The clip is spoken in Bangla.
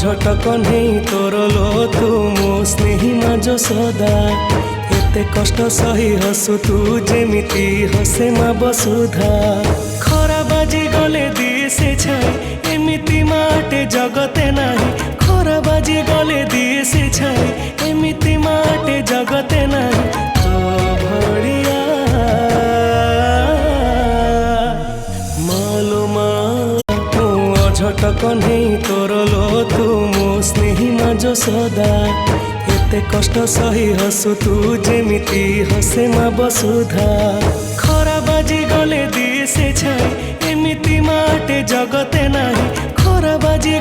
অঝট কহ্নেই তোর লো তু মো স্নেহী মা যশোদা এতে কষ্ট সহি হসু তু যেমিতি হসে মা বসুধা খরা বাজি গলে দিয়ে সে ছাই এমিতি মাটে জগতে নাহি খরা বাজি গলে দিয়ে সে ছাই এমিতি মাটে জগতে নাহি তো ভড়িয়া মালো মা অঝট কহ্নেই তোর লো তু মো স্নেহী মা যশোদা এতে কষ্ট সহি হসু তু যেমিতি হসে মা বসুধা খরা বাজি গলে দিয়ে সে ছাই এমিতি মাটে জগতে নাহি খরা বাজি